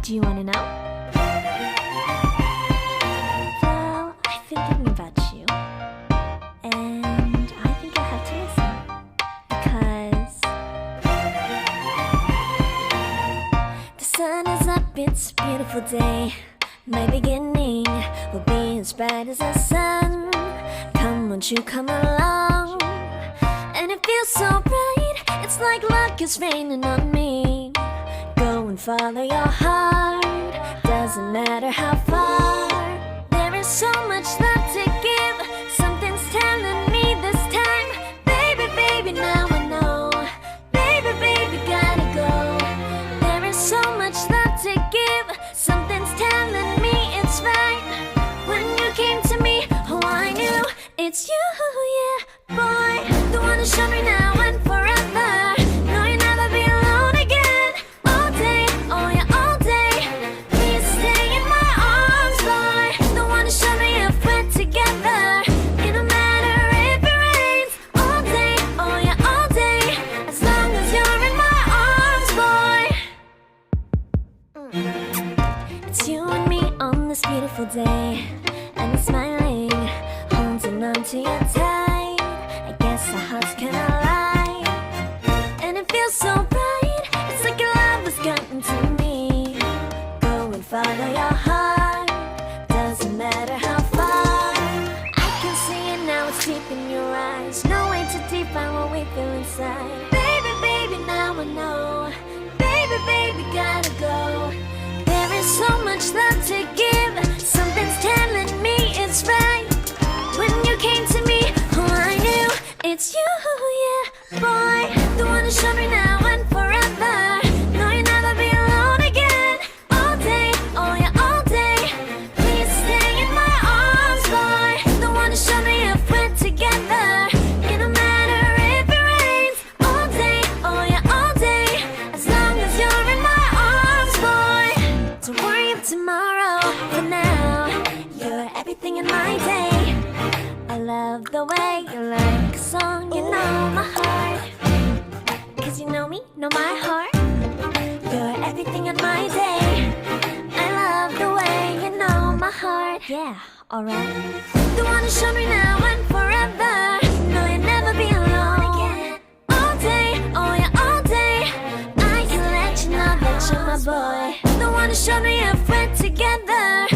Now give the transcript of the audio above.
Do you want to know? Well, I've been thinking about you, and I think I'll have to listen. Because the sun is up, it's a beautiful day. My beginning will be as bright as the sun. Come, won't you come along? And it feels so bright, it's like luck is raining on me. Go and follow your heart, doesn't matter how far. There is so much love to give, something's telling me this time. Baby, baby, now I know. Baby, baby, gotta go. There is so much love to give, something's telling me it's right. When you came to me, oh I knew it's you, yeah, boy. The one to show me now and forever. No, you'll never be alone again. All day, oh yeah, all day. Please stay in my arms, boy. The one to show me if we're together. It don't matter if it rains. All day, oh yeah, all day. As long as you're in my arms, boy. It's you and me on this beautiful day, and I'm smiling, holding on to you tight. I guess our hearts can align, and it feels so bright. It's like your love has gotten to me. Go and follow your heart, doesn't matter how far. I can see it now, it's deep in your eyes. No way to define what we feel inside. Baby, baby, now I know. Baby, baby, gotta go. There is so much love to give, something's telling me it's right. When you came to me, oh I knew it's you, yeah, boy. The one to show me now and forever. No, you'll never be alone again. All day, oh yeah, all day. Please stay in my arms, boy. The one to show me if we're together. It don't matter if it rains. All day, oh yeah, all day. As long as you're in my arms, boy. Don't worry of tomorrow. For now, you're everything in my day. I love the way you like a song, you know my heart. Cause you know me, know my heart. You're everything in my day. I love the way you know my heart. Yeah, alright. The one to show me now and forever. No, you'll never be alone again. All day, oh yeah, all day. I can let you know that you're my boy. The one to show me if we're together.